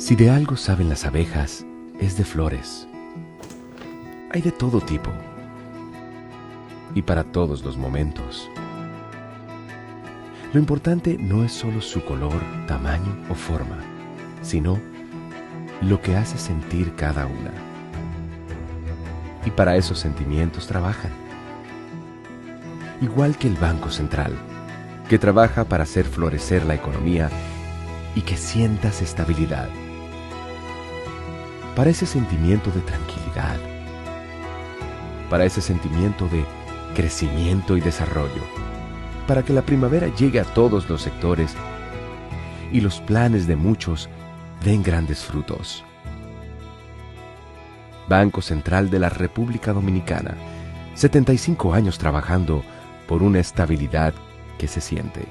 Si de algo saben las abejas, es de flores. Hay de todo tipo y para todos los momentos. Lo importante no es solo su color, tamaño o forma, sino lo que hace sentir cada una. Y para esos sentimientos trabajan. Igual que el Banco Central, que trabaja para hacer florecer la economía y que sientas estabilidad. Para ese sentimiento de tranquilidad. Para ese sentimiento de crecimiento y desarrollo. Para que la primavera llegue a todos los sectores y los planes de muchos den grandes frutos. Banco Central de la República Dominicana, 75 años trabajando por una estabilidad que se siente.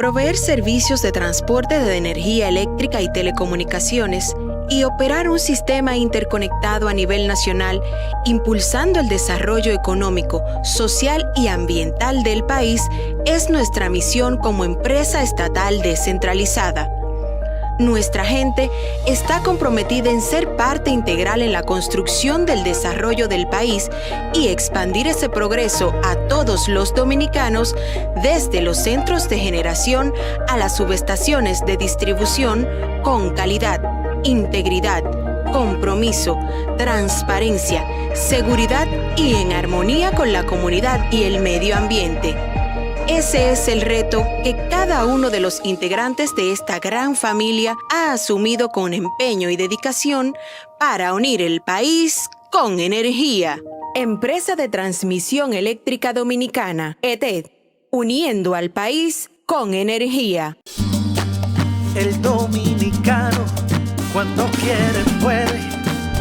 Proveer servicios de transporte de energía eléctrica y telecomunicaciones y operar un sistema interconectado a nivel nacional, impulsando el desarrollo económico, social y ambiental del país, es nuestra misión como empresa estatal descentralizada. Nuestra gente está comprometida en ser parte integral en la construcción del desarrollo del país y expandir ese progreso a todos los dominicanos, desde los centros de generación a las subestaciones de distribución, con calidad, integridad, compromiso, transparencia, seguridad y en armonía con la comunidad y el medio ambiente. Ese es el reto que cada uno de los integrantes de esta gran familia ha asumido con empeño y dedicación para unir el país con energía. Empresa de Transmisión Eléctrica Dominicana, ETED, uniendo al país con energía. El dominicano, cuando quiere puede,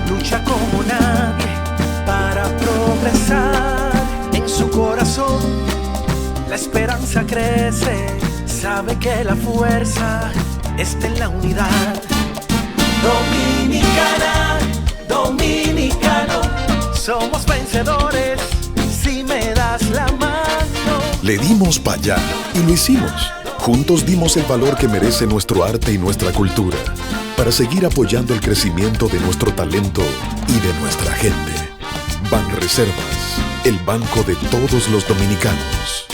lucha como nadie para progresar. En su corazón la esperanza crece, sabe que la fuerza está en la unidad. Dominicana, dominicano, somos vencedores si me das la mano. Le dimos pa' allá y lo hicimos. Juntos dimos el valor que merece nuestro arte y nuestra cultura, para seguir apoyando el crecimiento de nuestro talento y de nuestra gente. Banreservas, el banco de todos los dominicanos.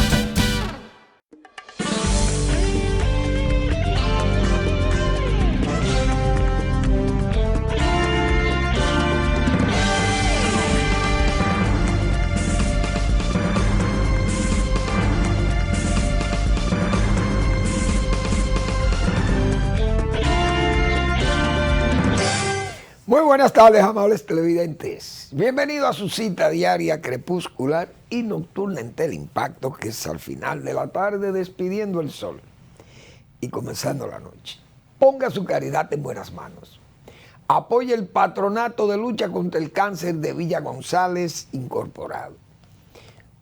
Muy buenas tardes, amables televidentes. Bienvenido a su cita diaria crepuscular y nocturna en Teleimpacto, que es al final de la tarde despidiendo el sol y comenzando la noche. Ponga su caridad en buenas manos. Apoye el Patronato de Lucha contra el Cáncer de Villa González Incorporado.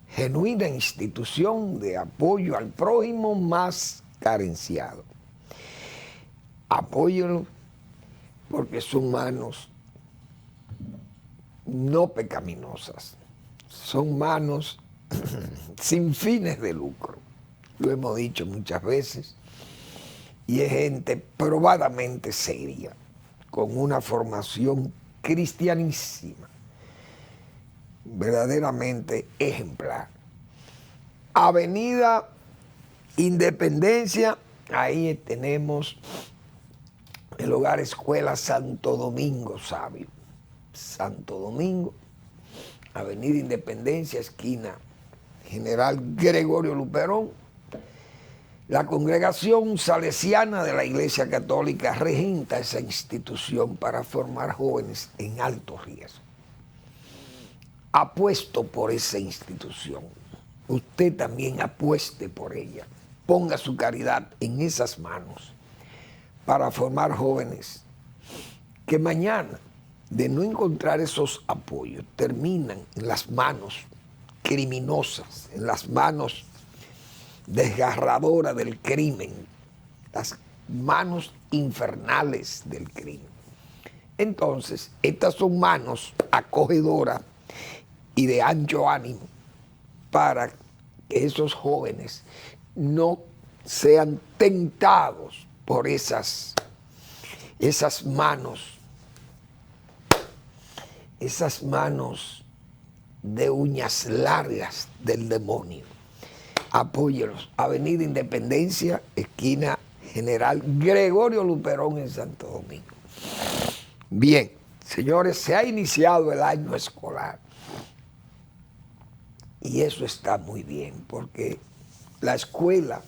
Genuina institución de apoyo al prójimo más carenciado. Apóyelo porque son manos no pecaminosas, son manos sin fines de lucro. Lo hemos dicho muchas veces, y es gente probadamente seria, con una formación cristianísima, verdaderamente ejemplar. Avenida Independencia, ahí tenemos el Hogar Escuela Santo Domingo Sabio. Santo Domingo, Avenida Independencia, esquina General Gregorio Luperón. La congregación salesiana de la Iglesia Católica regenta esa institución para formar jóvenes en alto riesgo. Apuesto por esa institución. Usted también apueste por ella. Ponga su caridad en esas manos para formar jóvenes que mañana, de no encontrar esos apoyos, terminan en las manos criminosas, en las manos desgarradoras del crimen, las manos infernales del crimen. Entonces, estas son manos acogedoras y de ancho ánimo para que esos jóvenes no sean tentados por esas manos de uñas largas del demonio. Apóyelos. Avenida Independencia, esquina General Gregorio Luperón en Santo Domingo. Bien, señores, se ha iniciado el año escolar. Y eso está muy bien, porque la escuela,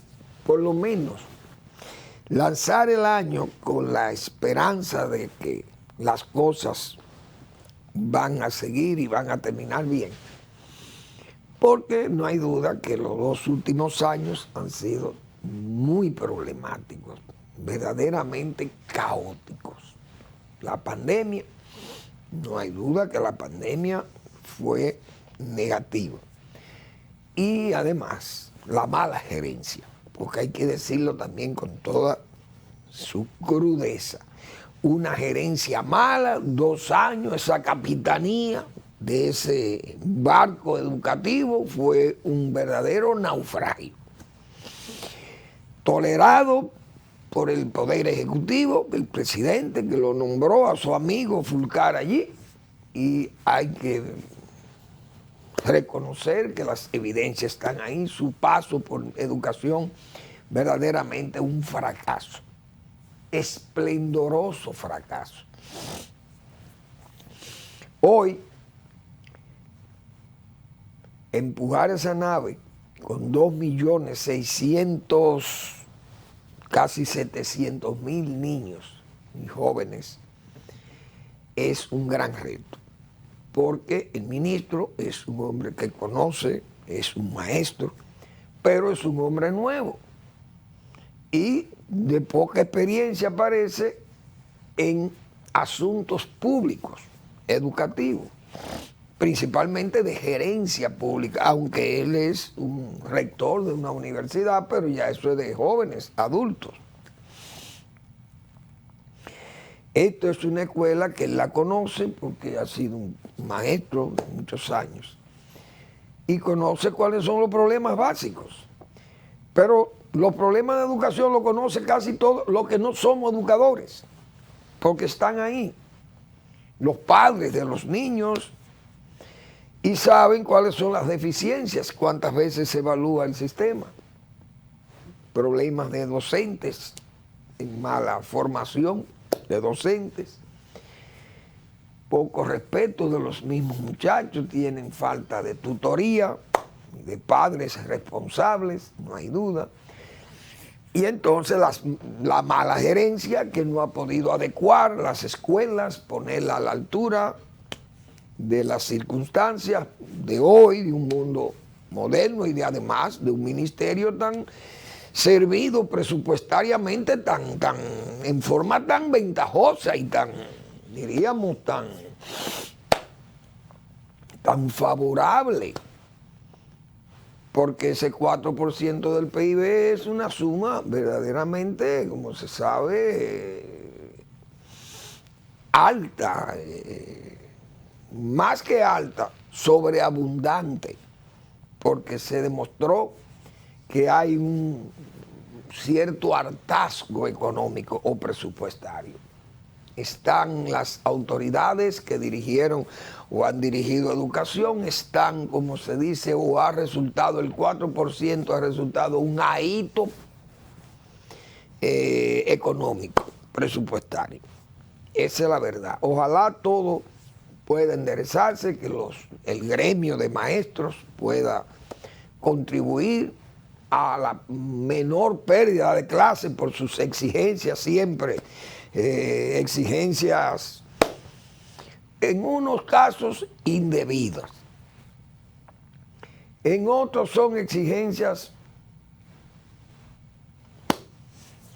por lo menos, lanzar el año con la esperanza de que las cosas van a seguir y van a terminar bien. Porque no hay duda que los 2 últimos años han sido muy problemáticos, verdaderamente caóticos. La pandemia, no hay duda que la pandemia fue negativa. Y además, la mala gerencia, porque hay que decirlo también con toda su crudeza. Una gerencia mala, 2 años, esa capitanía de ese barco educativo fue un verdadero naufragio. Tolerado por el Poder Ejecutivo, el presidente que lo nombró a su amigo Fulcar allí, y hay que reconocer que las evidencias están ahí, su paso por educación, verdaderamente un fracaso, esplendoroso fracaso. Hoy, empujar esa nave con 2.600.000, casi 700.000 niños y jóvenes, es un gran reto. Porque el ministro es un hombre que conoce, es un maestro, pero es un hombre nuevo y de poca experiencia parece en asuntos públicos, educativos, principalmente de gerencia pública, aunque él es un rector de una universidad, pero ya eso es de jóvenes, adultos. Esto es una escuela que él la conoce porque ha sido un maestro de muchos años y conoce cuáles son los problemas básicos. Pero los problemas de educación los conoce casi todos los que no somos educadores, porque están ahí, los padres de los niños, y saben cuáles son las deficiencias, cuántas veces se evalúa el sistema. Problemas de docentes, en mala formación de docentes, poco respeto de los mismos muchachos, tienen falta de tutoría, de padres responsables, no hay duda. Y entonces la mala gerencia que no ha podido adecuar las escuelas, ponerlas a la altura de las circunstancias de hoy, de un mundo moderno y de además de un ministerio tan servido presupuestariamente, en forma tan ventajosa y diríamos, tan favorable, porque ese 4% del PIB es una suma verdaderamente, como se sabe, alta, más que alta, sobreabundante, porque se demostró que hay un cierto hartazgo económico o presupuestario. Están las autoridades que dirigieron o han dirigido educación, están, como se dice, o ha resultado el 4%, ha resultado un ahito económico, presupuestario. Esa es la verdad. Ojalá todo pueda enderezarse, que el gremio de maestros pueda contribuir a la menor pérdida de clase por sus exigencias siempre, exigencias en unos casos indebidas, en otros son exigencias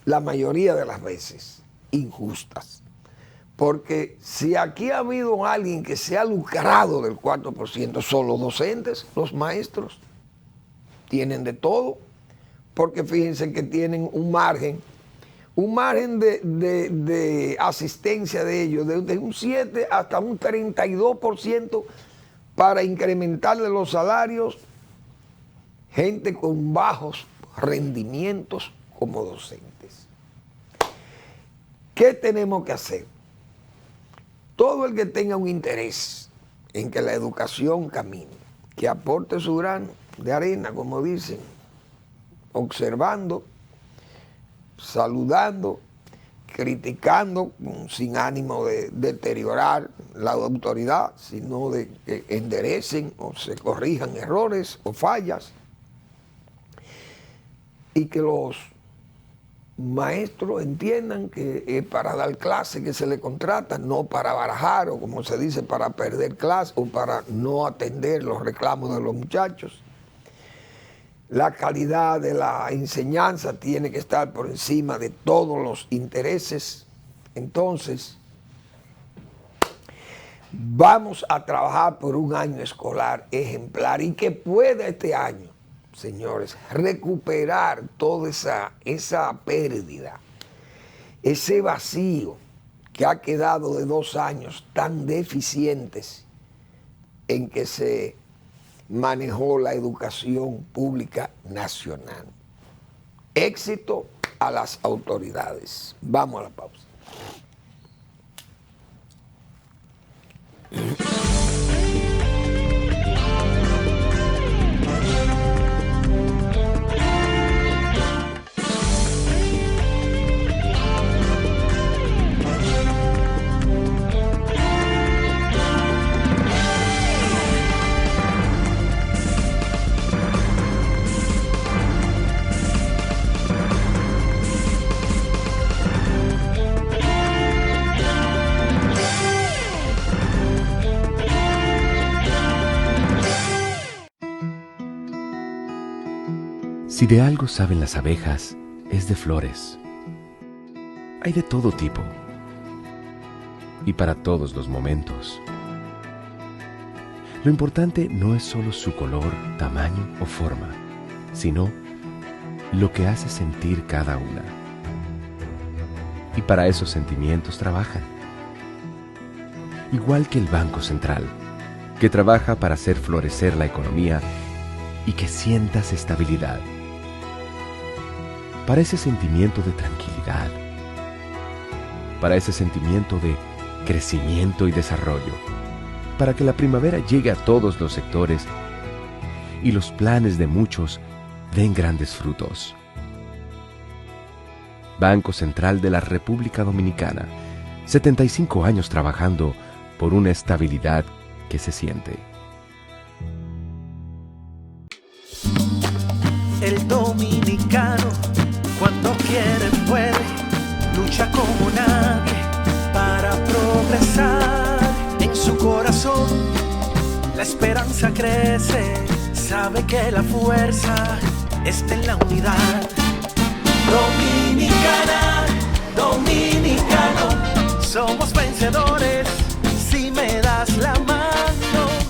la mayoría de las veces injustas, porque si aquí ha habido alguien que se ha lucrado del 4%, son los docentes, los maestros, tienen de todo, porque fíjense que tienen un margen de asistencia de ellos, de un 7 hasta un 32% para incrementarle los salarios, gente con bajos rendimientos como docentes. ¿Qué tenemos que hacer? Todo el que tenga un interés en que la educación camine, que aporte su grano de arena, como dicen, observando, saludando, criticando, sin ánimo de deteriorar la autoridad, sino de que enderecen o se corrijan errores o fallas, y que los maestros entiendan que es para dar clase que se le contrata, no para barajar o, como se dice, para perder clase o para no atender los reclamos de los muchachos. La calidad de la enseñanza tiene que estar por encima de todos los intereses. Entonces, vamos a trabajar por un año escolar ejemplar y que pueda este año, señores, recuperar toda esa pérdida, ese vacío que ha quedado de 2 años tan deficientes en que se manejó la educación pública nacional. Éxito a las autoridades. Vamos a la pausa. Si de algo saben las abejas, es de flores. Hay de todo tipo y para todos los momentos. Lo importante no es solo su color, tamaño o forma, sino lo que hace sentir cada una. Y para esos sentimientos trabajan. Igual que el Banco Central, que trabaja para hacer florecer la economía y que sientas estabilidad. Para ese sentimiento de tranquilidad, para ese sentimiento de crecimiento y desarrollo, para que la primavera llegue a todos los sectores y los planes de muchos den grandes frutos. Banco Central de la República Dominicana, 75 años trabajando por una estabilidad que se siente. El dominicano, cuando quiere puede, lucha como nadie para progresar. En su corazón la esperanza crece, sabe que la fuerza está en la unidad. Dominicana, dominicano, somos vencedores si me das la mano.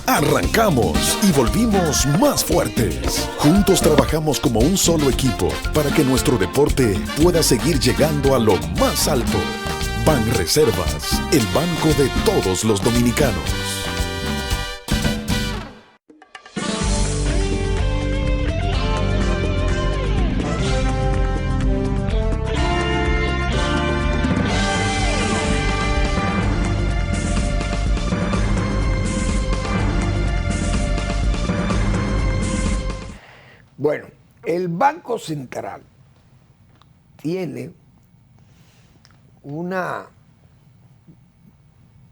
Arrancamos y volvimos más fuertes. Juntos trabajamos como un solo equipo para que nuestro deporte pueda seguir llegando a lo más alto. Banreservas, el banco de todos los dominicanos. Bueno, el Banco Central tiene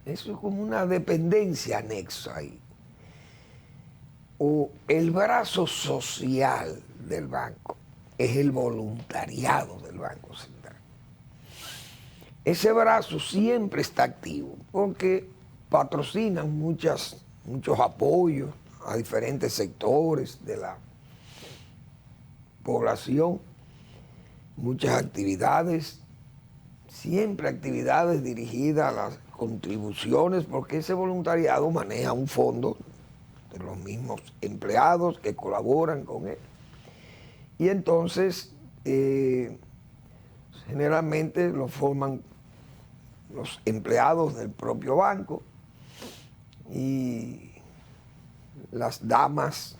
eso es como una dependencia anexa ahí, o el brazo social del banco es el voluntariado del Banco Central. Ese brazo siempre está activo porque patrocinan muchos apoyos a diferentes sectores de la población, muchas actividades, siempre actividades dirigidas a las contribuciones, porque ese voluntariado maneja un fondo de los mismos empleados que colaboran con él. Y entonces, generalmente lo forman los empleados del propio banco y las damas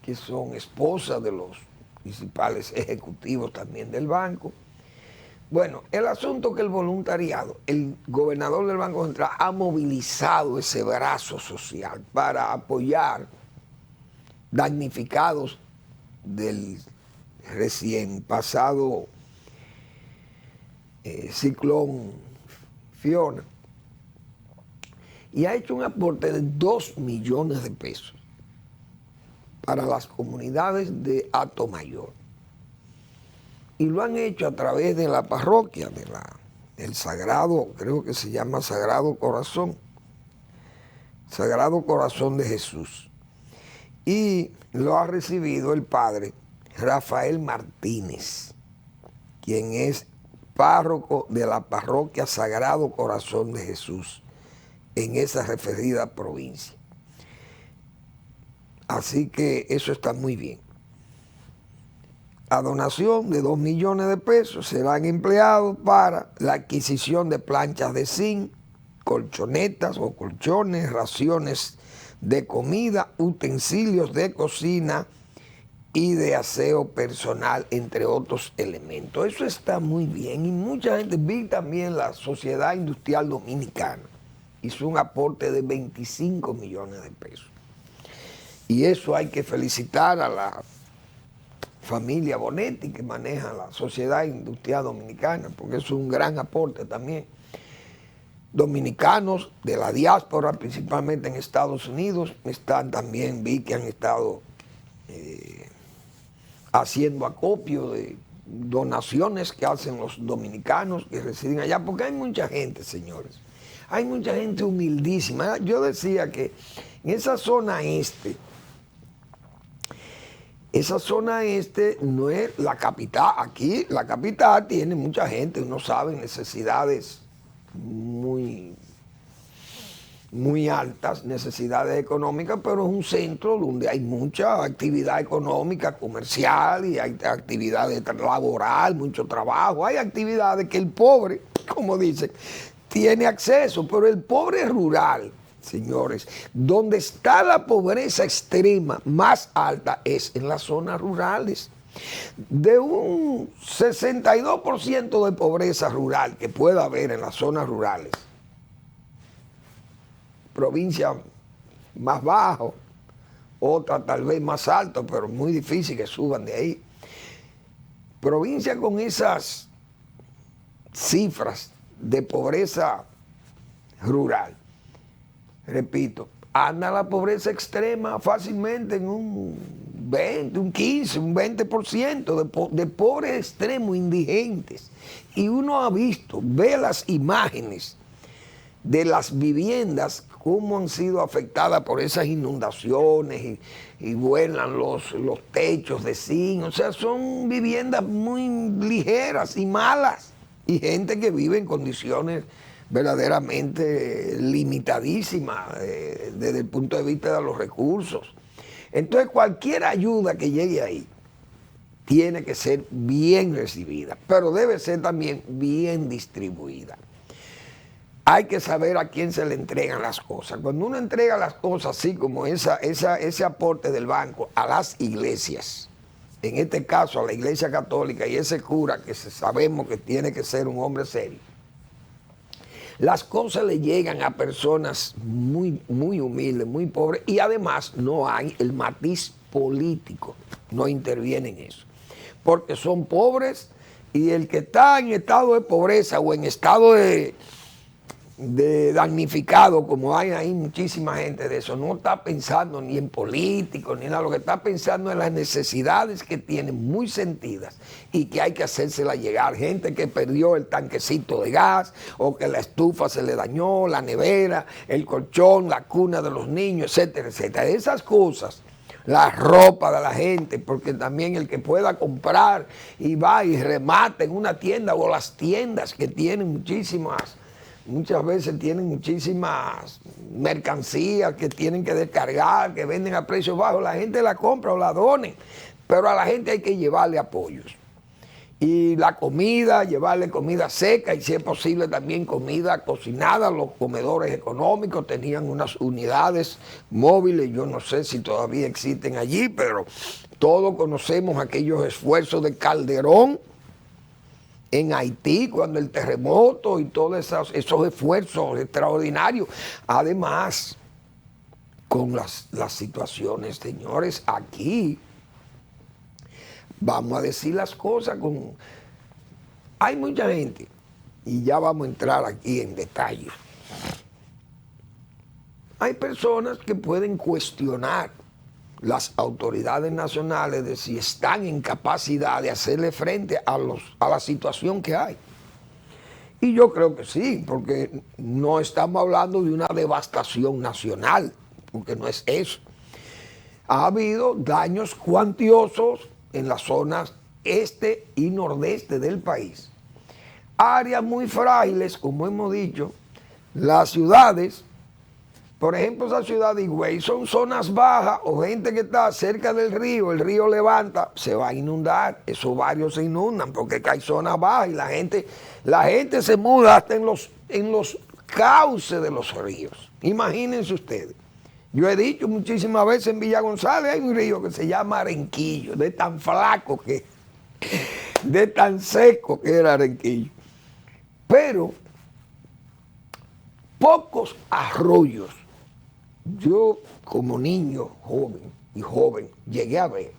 que son esposas de los principales ejecutivos también del banco, Bueno, el asunto que el voluntariado, el gobernador del Banco Central ha movilizado ese brazo social para apoyar damnificados del recién pasado ciclón Fiona, y ha hecho un aporte de 2 millones de pesos para las comunidades de Atomayor. Y lo han hecho a través de la parroquia, del Sagrado, creo que se llama Sagrado Corazón de Jesús. Y lo ha recibido el padre Rafael Martínez, quien es párroco de la parroquia Sagrado Corazón de Jesús en esa referida provincia. Así que eso está muy bien. La donación de 2 millones de pesos serán empleados para la adquisición de planchas de zinc, colchonetas o colchones, raciones de comida, utensilios de cocina y de aseo personal, entre otros elementos. Eso está muy bien, y mucha gente, vi también la Sociedad Industrial Dominicana, hizo un aporte de 25 millones de pesos. Y eso hay que felicitar a la familia Bonetti, que maneja la Sociedad Industrial Dominicana, porque es un gran aporte también. Dominicanos de la diáspora, principalmente en Estados Unidos, están también, vi que han estado haciendo acopio de donaciones que hacen los dominicanos que residen allá, porque hay mucha gente, señores, hay mucha gente humildísima. Yo decía que en esa zona este no es la capital. Aquí la capital tiene mucha gente, uno sabe, necesidades muy altas, necesidades económicas, pero es un centro donde hay mucha actividad económica, comercial, y hay actividad laboral, mucho trabajo. Hay actividades que el pobre, como dicen, tiene acceso, pero el pobre rural, señores, donde está la pobreza extrema más alta es en las zonas rurales. De un 62% de pobreza rural que pueda haber en las zonas rurales, provincia más bajo, otra tal vez más alto, pero muy difícil que suban de ahí. Provincia con esas cifras de pobreza rural, repito, anda la pobreza extrema fácilmente en un 20, un 15, un 20% de pobres extremos indigentes. Y uno ha visto, ve las imágenes de las viviendas, cómo han sido afectadas por esas inundaciones y vuelan los techos de zinc. O sea, son viviendas muy ligeras y malas, y gente que vive en condiciones verdaderamente limitadísimas desde el punto de vista de los recursos. Entonces, cualquier ayuda que llegue ahí tiene que ser bien recibida, pero debe ser también bien distribuida. Hay que saber a quién se le entregan las cosas. Cuando uno entrega las cosas así como ese aporte del banco a las iglesias, en este caso a la Iglesia Católica, y ese cura que sabemos que tiene que ser un hombre serio, las cosas le llegan a personas muy, muy humildes, muy pobres, y además no hay el matiz político, no interviene en eso, porque son pobres, y el que está en estado de pobreza o en estado de damnificado, como hay ahí muchísima gente de eso, no está pensando ni en político ni nada, lo que está pensando en las necesidades que tienen muy sentidas y que hay que hacérselas llegar. Gente que perdió el tanquecito de gas, o que la estufa se le dañó, la nevera, el colchón, la cuna de los niños, etcétera, etcétera. Esas cosas, la ropa de la gente, porque también el que pueda comprar y va y remata en una tienda, o las tiendas que tienen muchas veces tienen muchísimas mercancías que tienen que descargar, que venden a precios bajos, la gente la compra o la donen, pero a la gente hay que llevarle apoyos. Y la comida, llevarle comida seca, y si es posible también comida cocinada. Los comedores económicos tenían unas unidades móviles, yo no sé si todavía existen allí, pero todos conocemos aquellos esfuerzos de Calderón en Haití, cuando el terremoto y todos esos esfuerzos extraordinarios. Además, con las situaciones, señores, aquí, vamos a decir las cosas con... Hay mucha gente, y ya vamos a entrar aquí en detalles. Hay personas que pueden cuestionar las autoridades nacionales de si están en capacidad de hacerle frente a la situación que hay. Y yo creo que sí, porque no estamos hablando de una devastación nacional, porque no es eso. Ha habido daños cuantiosos en las zonas este y nordeste del país. Áreas muy frágiles, como hemos dicho, las ciudades. Por ejemplo, esa ciudad de Higüey son zonas bajas o gente que está cerca del río, el río levanta, se va a inundar, esos barrios se inundan porque hay zonas bajas y la gente se muda hasta en los cauces de los ríos. Imagínense ustedes. Yo he dicho muchísimas veces en Villa González hay un río que se llama Arenquillo, de tan flaco que, de tan seco que era Arenquillo. Pero pocos arroyos. Yo como niño joven llegué a ver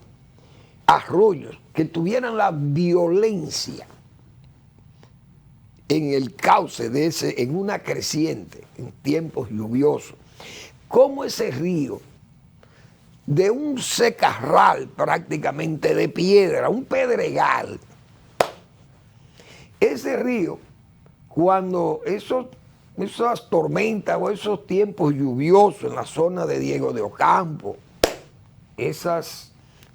arroyos que tuvieran la violencia en el cauce en una creciente, en tiempos lluviosos. Como ese río, de un secarral prácticamente de piedra, un pedregal, ese río, cuando esas tormentas o esos tiempos lluviosos en la zona de Diego de Ocampo, esas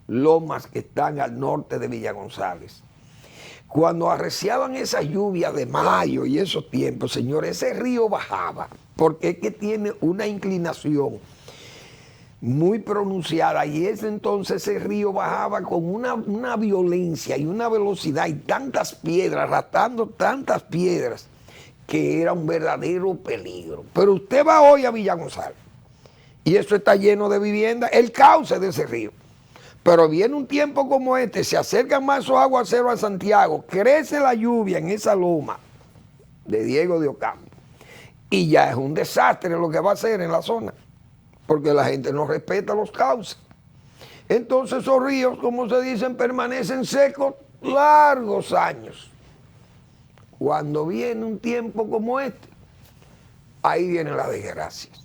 lomas que están al norte de Villa González, cuando arreciaban esas lluvias de mayo y esos tiempos, señores, ese río bajaba, porque es que tiene una inclinación muy pronunciada y entonces ese río bajaba con una violencia y una velocidad y tantas piedras, arrastrando tantas piedras, que era un verdadero peligro. Pero usted va hoy a Villa González y eso está lleno de viviendas, el cauce de ese río. Pero viene un tiempo como este, se acercan más esos aguaceros a Santiago, crece la lluvia en esa loma de Diego de Ocampo y ya es un desastre lo que va a hacer en la zona, porque la gente no respeta los cauces. Entonces esos ríos, como se dicen, permanecen secos largos años. Cuando viene un tiempo como este, ahí vienen las desgracias.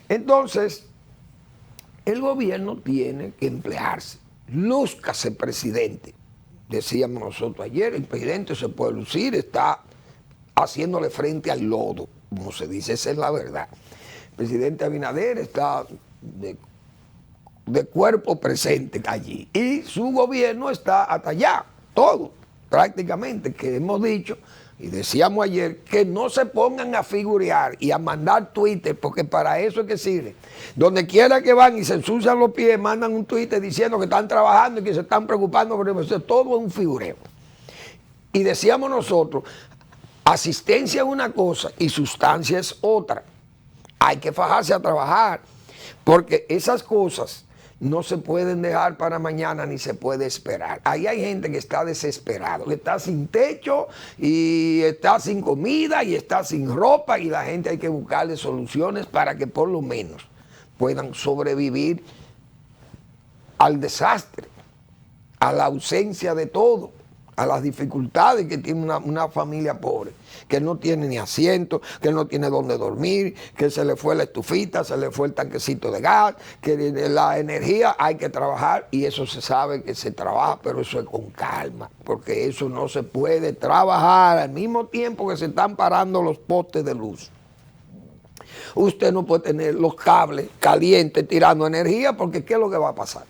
Entonces, el gobierno tiene que emplearse. Lúzcase, presidente. Decíamos nosotros ayer, el presidente se puede lucir, está haciéndole frente al lodo, como se dice, esa es la verdad. El presidente Abinader está de cuerpo presente allí y su gobierno está hasta allá, todo. Prácticamente, que hemos dicho y decíamos ayer que no se pongan a figurear y a mandar Twitter, porque para eso es que sirve. Donde quiera que van y se ensucian los pies, mandan un Twitter diciendo que están trabajando y que se están preocupando por eso. Todo es un figureo. Y decíamos nosotros, asistencia es una cosa y sustancia es otra. Hay que fajarse a trabajar, porque esas cosas no se pueden dejar para mañana ni se puede esperar. Ahí hay gente que está desesperado, que está sin techo y está sin comida y está sin ropa y la gente hay que buscarle soluciones para que por lo menos puedan sobrevivir al desastre, a la ausencia de todo, a las dificultades que tiene una familia pobre, que no tiene ni asiento, que no tiene dónde dormir, que se le fue la estufita, se le fue el tanquecito de gas, que la energía hay que trabajar y eso se sabe que se trabaja, pero eso es con calma, porque eso no se puede trabajar al mismo tiempo que se están parando los postes de luz. Usted no puede tener los cables calientes tirando energía porque ¿qué es lo que va a pasar?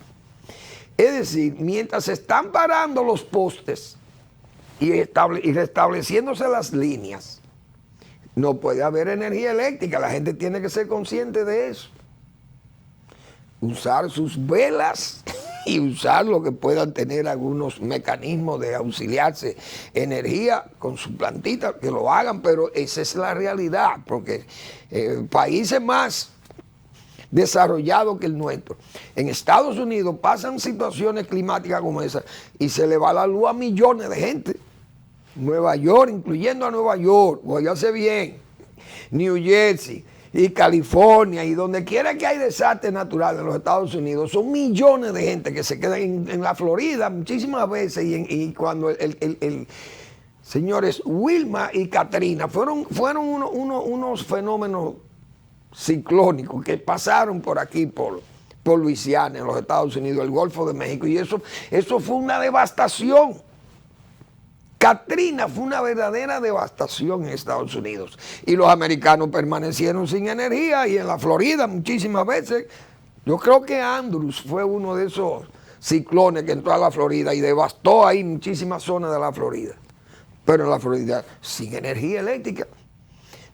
Es decir, mientras se están parando los postes y restableciéndose las líneas, no puede haber energía eléctrica. La gente tiene que ser consciente de eso. Usar sus velas y usar lo que puedan tener algunos mecanismos de auxiliarse energía con su plantita, que lo hagan, pero esa es la realidad, porque países más desarrollado que el nuestro. En Estados Unidos pasan situaciones climáticas como esa y se le va la luz a millones de gente. Nueva York, incluyendo a Nueva York, óyase bien, New Jersey y California y donde quiera que hay desastre natural en los Estados Unidos, son millones de gente que se quedan en la Florida muchísimas veces y cuando señores, Wilma y Katrina fueron unos fenómenos ciclónicos que pasaron por aquí, por Luisiana, en los Estados Unidos, el Golfo de México, y eso fue una devastación. Katrina fue una verdadera devastación en Estados Unidos y los americanos permanecieron sin energía y en la Florida muchísimas veces. Yo creo que Andrews fue uno de esos ciclones que entró a la Florida y devastó ahí muchísimas zonas de la Florida. Pero en la Florida sin energía eléctrica.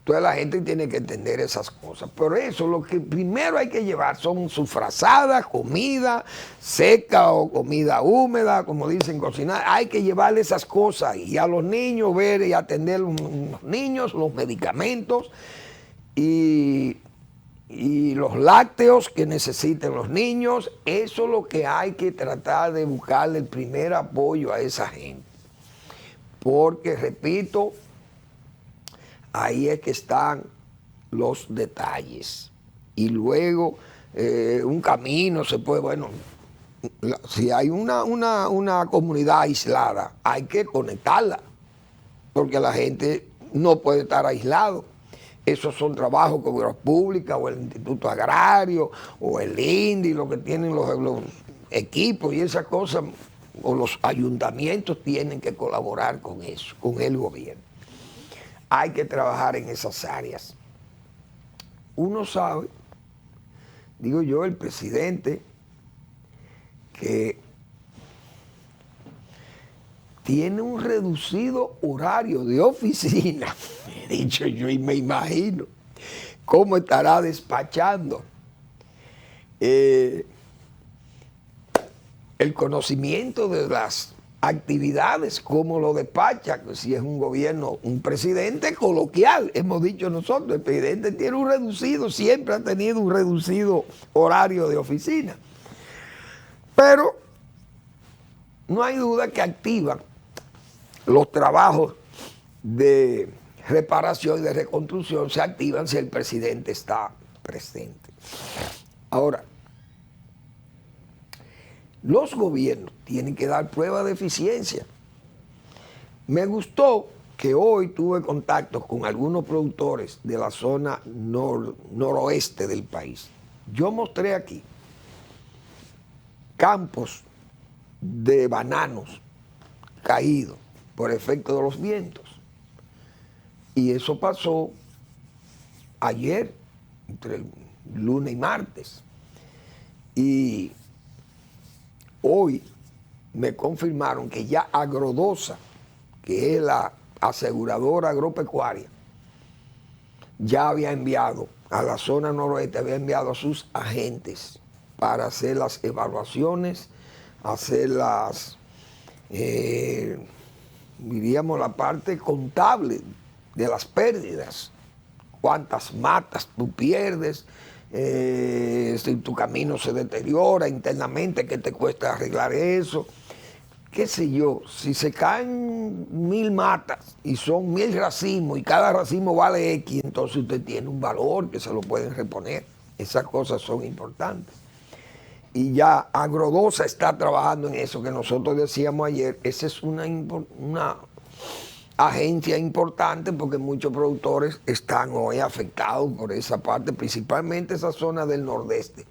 Entonces la gente tiene que entender esas cosas. Por eso lo que primero hay que llevar son sus frazadas, comida seca o comida húmeda, como dicen, cocinar. Hay que llevarle esas cosas y a los niños ver y atender a los niños, los medicamentos y los lácteos que necesiten los niños. Eso es lo que hay que tratar de buscarle el primer apoyo a esa gente. Porque, repito, ahí es que están los detalles. Y luego un camino se puede, bueno, si hay una comunidad aislada, hay que conectarla, porque la gente no puede estar aislado. Esos son trabajos con Obras Públicas o el Instituto Agrario o el INDI, lo que tienen los equipos y esas cosas, o los ayuntamientos tienen que colaborar con eso, con el gobierno. Hay que trabajar en esas áreas. Uno sabe, digo yo, el presidente, que tiene un reducido horario de oficina. He dicho yo y me imagino cómo estará despachando. El conocimiento de las actividades, cómo lo despacha, que si es un gobierno, un presidente coloquial, hemos dicho nosotros, el presidente tiene un reducido, siempre ha tenido un reducido horario de oficina. Pero no hay duda que activan los trabajos de reparación y de reconstrucción, se activan si el presidente está presente. Ahora, los gobiernos tienen que dar prueba de eficiencia. Me gustó que hoy tuve contacto con algunos productores de la zona noroeste del país. Yo mostré aquí campos de bananos caídos por efecto de los vientos. Y eso pasó ayer, entre el lunes y martes. Y hoy me confirmaron que ya Agrodosa, que es la aseguradora agropecuaria, ya había enviado a la zona noroeste, había enviado a sus agentes para hacer las evaluaciones, hacer diríamos, la parte contable de las pérdidas. Cuántas matas tú pierdes, si tu camino se deteriora internamente, ¿qué te cuesta arreglar eso? Qué sé yo, si se caen 1000 matas y son 1000 racimos y cada racimo vale X, entonces usted tiene un valor que se lo pueden reponer. Esas cosas son importantes. Y ya Agrodosa está trabajando en eso que nosotros decíamos ayer. Esa es una agencia importante porque muchos productores están hoy afectados por esa parte, principalmente esa zona del nordeste,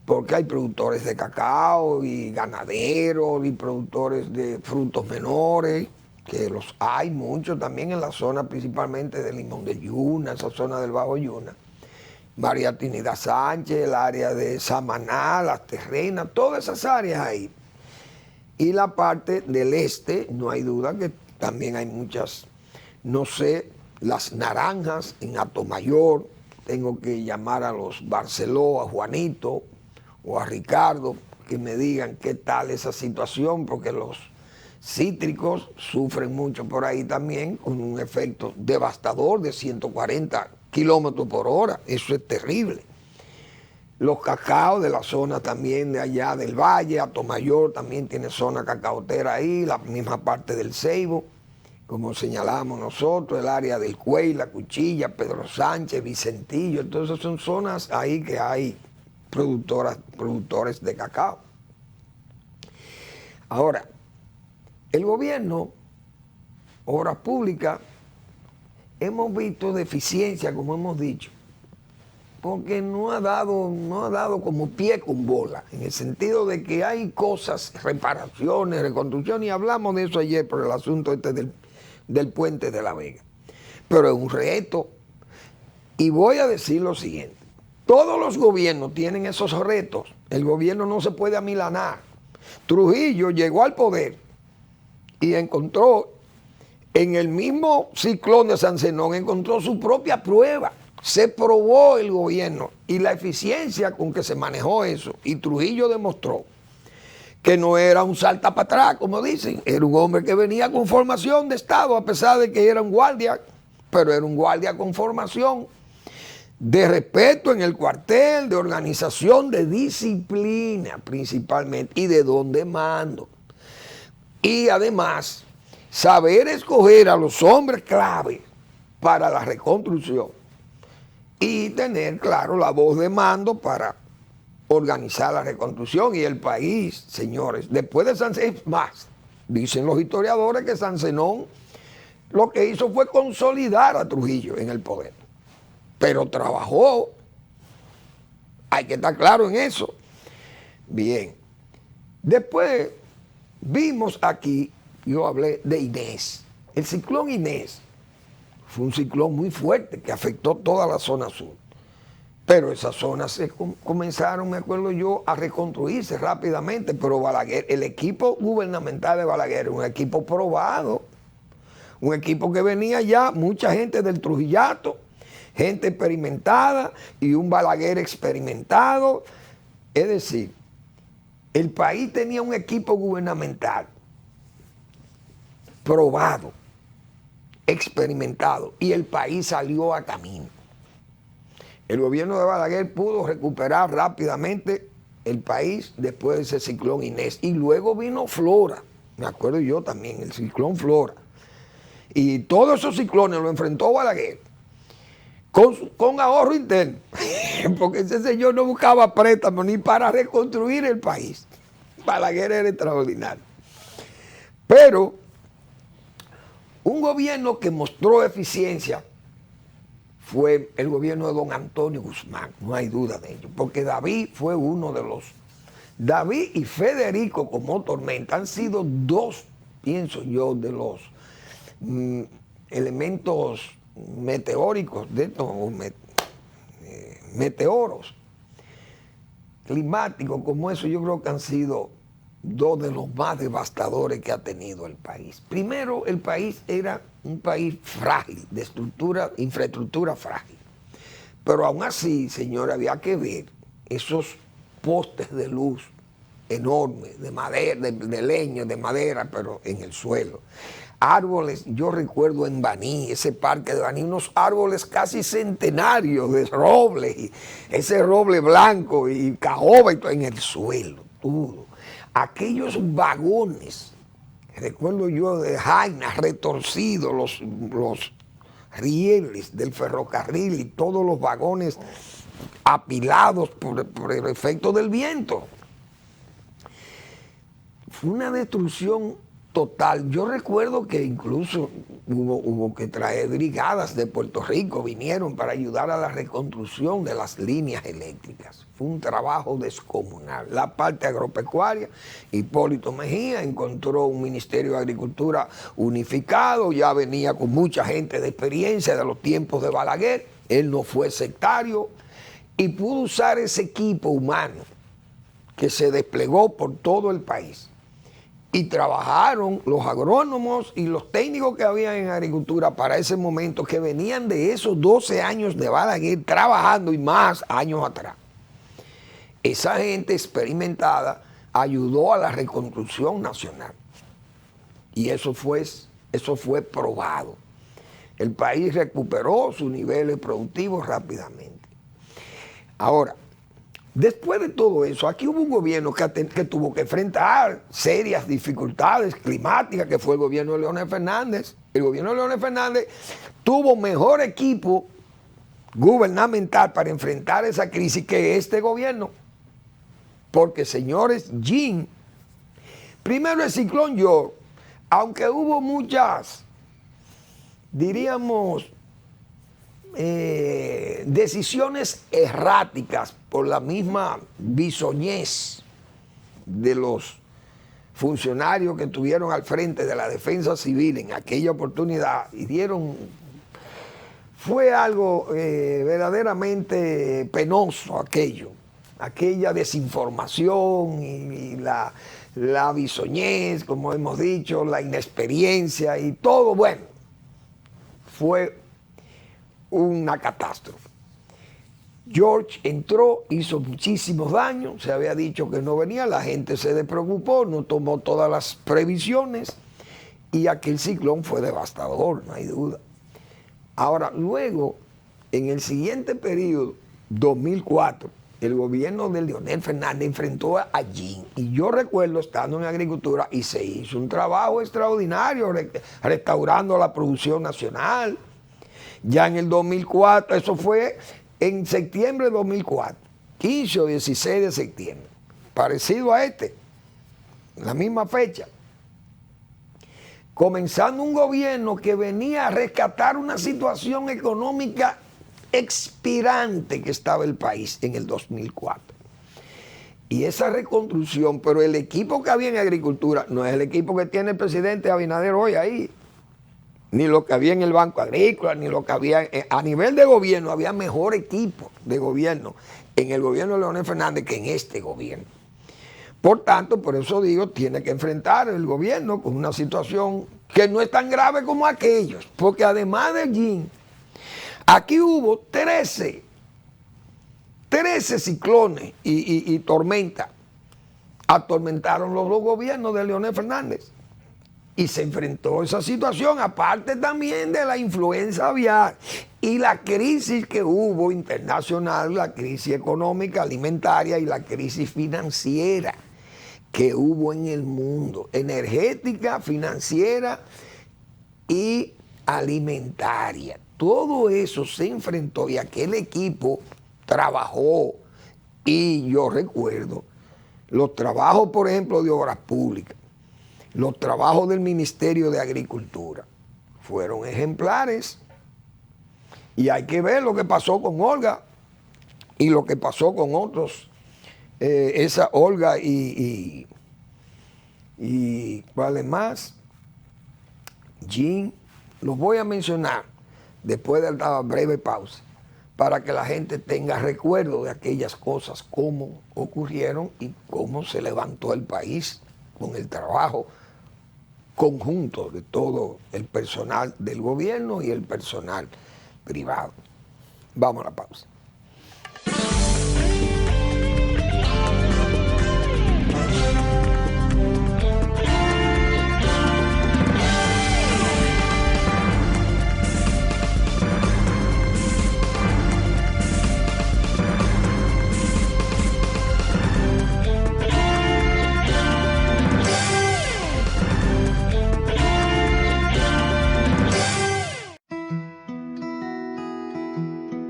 porque hay productores de cacao y ganaderos y productores de frutos menores, que los hay muchos también en la zona principalmente de Limón de Yuna, esa zona del Bajo Yuna, María Trinidad Sánchez, el área de Samaná, Las Terrenas, todas esas áreas ahí. Y la parte del este, no hay duda que también hay muchas, no sé, las naranjas en Atomayor, tengo que llamar a los Barceló, a Juanito o a Ricardo, que me digan qué tal esa situación, porque los cítricos sufren mucho por ahí también, con un efecto devastador de 140 kilómetros por hora, eso es terrible. Los cacaos de la zona también de allá del Valle, Atomayor también tiene zona cacaotera ahí, la misma parte del Ceibo, como señalamos nosotros, el área del Cuey, La Cuchilla, Pedro Sánchez, Vicentillo. Entonces son zonas ahí que hay productores de cacao. Ahora, el gobierno, obras públicas, hemos visto deficiencia, como hemos dicho, porque no ha dado como pie con bola, en el sentido de que hay cosas, reparaciones, reconstrucción, y hablamos de eso ayer por el asunto este del puente de La Vega. Pero es un reto, y voy a decir lo siguiente: todos los gobiernos tienen esos retos, el gobierno no se puede amilanar. Trujillo llegó al poder y encontró, en el mismo ciclón de San Zenón, encontró su propia prueba. Se probó el gobierno y la eficiencia con que se manejó eso. Y Trujillo demostró que no era un salta para atrás, como dicen. Era un hombre que venía con formación de Estado, a pesar de que era un guardia, pero era un guardia con formación de respeto en el cuartel, de organización, de disciplina principalmente, y de don de mando. Y además, saber escoger a los hombres clave para la reconstrucción y tener, claro, la voz de mando para organizar la reconstrucción. Y el país, señores, después de San Zenón, más, dicen los historiadores que San Zenón lo que hizo fue consolidar a Trujillo en el poder. Pero trabajó, hay que estar claro en eso. Bien, después vimos aquí, yo hablé de Inés. El ciclón Inés fue un ciclón muy fuerte que afectó toda la zona sur. Pero esas zonas se comenzaron, me acuerdo yo, a reconstruirse rápidamente. Pero Balaguer, el equipo gubernamental de Balaguer, un equipo probado, un equipo que venía ya, mucha gente del Trujillato, gente experimentada y un Balaguer experimentado. Es decir, el país tenía un equipo gubernamental probado, experimentado, y el país salió a camino. El gobierno de Balaguer pudo recuperar rápidamente el país después de ese ciclón Inés. Y luego vino Flora, me acuerdo yo también, el ciclón Flora. Y todos esos ciclones lo enfrentó Balaguer con ahorro interno, porque ese señor no buscaba préstamos ni para reconstruir el país. Balaguer era extraordinario. Pero un gobierno que mostró eficiencia fue el gobierno de don Antonio Guzmán, no hay duda de ello, porque David fue uno de los... David y Federico como tormenta han sido dos, pienso yo, de los elementos meteóricos, de estos meteoros climáticos como eso. Yo creo que han sido dos de los más devastadores que ha tenido el país. Primero, el país era un país frágil, de infraestructura frágil. Pero aún así, señor, había que ver esos postes de luz enormes, de madera, de leño, de madera, pero en el suelo. Árboles, yo recuerdo en Baní, ese parque de Baní, unos árboles casi centenarios de roble, y ese roble blanco y caoba y todo en el suelo, todo. Aquellos vagones, recuerdo yo de Jaina, retorcidos, los rieles del ferrocarril y todos los vagones apilados por el efecto del viento. Fue una destrucción total. Yo recuerdo que incluso hubo que traer brigadas de Puerto Rico, vinieron para ayudar a la reconstrucción de las líneas eléctricas. Fue un trabajo descomunal. La parte agropecuaria, Hipólito Mejía encontró un Ministerio de Agricultura unificado, ya venía con mucha gente de experiencia de los tiempos de Balaguer, él no fue sectario y pudo usar ese equipo humano que se desplegó por todo el país. Y trabajaron los agrónomos y los técnicos que había en agricultura para ese momento, que venían de esos 12 años de Balaguer trabajando y más años atrás. Esa gente experimentada ayudó a la reconstrucción nacional. Y eso fue probado. El país recuperó sus niveles productivos rápidamente. Ahora, Después de todo eso, aquí hubo un gobierno que tuvo que enfrentar serias dificultades climáticas, que fue el gobierno de Leonel Fernández. El gobierno de Leonel Fernández tuvo mejor equipo gubernamental para enfrentar esa crisis que este gobierno. Porque, señores, Jean, primero el ciclón George, aunque hubo muchas, diríamos, decisiones erráticas por la misma bisoñez de los funcionarios que estuvieron al frente de la defensa civil en aquella oportunidad y fue algo verdaderamente penoso aquella desinformación y la bisoñez, como hemos dicho, la inexperiencia y todo, bueno, fue una catástrofe. George entró, hizo muchísimos daños, se había dicho que no venía, la gente se despreocupó, no tomó todas las previsiones y aquel ciclón fue devastador, no hay duda. Ahora, luego, en el siguiente periodo, 2004, el gobierno de Leonel Fernández enfrentó a Jean. Y yo recuerdo estando en agricultura y se hizo un trabajo extraordinario restaurando la producción nacional. Ya en el 2004, eso fue en septiembre de 2004, 15 o 16 de septiembre, parecido a la misma fecha. Comenzando un gobierno que venía a rescatar una situación económica expirante que estaba el país en el 2004. Y esa reconstrucción, pero el equipo que había en agricultura no es el equipo que tiene el presidente Abinader hoy ahí, ni lo que había en el Banco Agrícola, ni lo que había a nivel de gobierno. Había mejor equipo de gobierno en el gobierno de Leonel Fernández que en este gobierno. Por tanto, por eso digo, tiene que enfrentar el gobierno con una situación que no es tan grave como aquellos, porque además de Jean, aquí hubo 13 ciclones y tormentas. Atormentaron los dos gobiernos de Leonel Fernández. Y se enfrentó a esa situación, aparte también de la influenza aviar y la crisis que hubo internacional, la crisis económica, alimentaria y la crisis financiera que hubo en el mundo, energética, financiera y alimentaria. Todo eso se enfrentó y aquel equipo trabajó. Y yo recuerdo los trabajos, por ejemplo, de obras públicas, los trabajos del Ministerio de Agricultura fueron ejemplares. Y hay que ver lo que pasó con Olga y lo que pasó con otros. Esa Olga y ¿cuáles más? Jean, los voy a mencionar después de la breve pausa para que la gente tenga recuerdo de aquellas cosas, cómo ocurrieron y cómo se levantó el país con el trabajo conjunto de todo el personal del gobierno y el personal privado. Vamos a la pausa.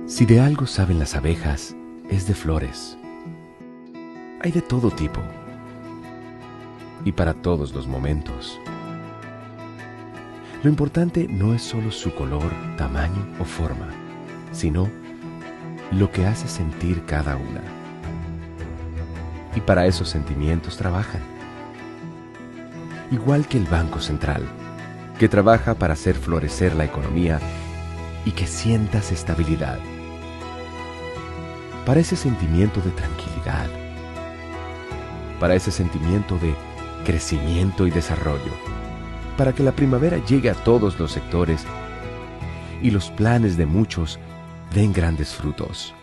Si de algo saben las abejas, es de flores. Hay de todo tipo y para todos los momentos. Lo importante no es solo su color, tamaño o forma, sino lo que hace sentir cada una. Y para esos sentimientos trabajan. Igual que el Banco Central, que trabaja para hacer florecer la economía y que sientas estabilidad. Para ese sentimiento de tranquilidad, para ese sentimiento de crecimiento y desarrollo, para que la primavera llegue a todos los sectores y los planes de muchos den grandes frutos.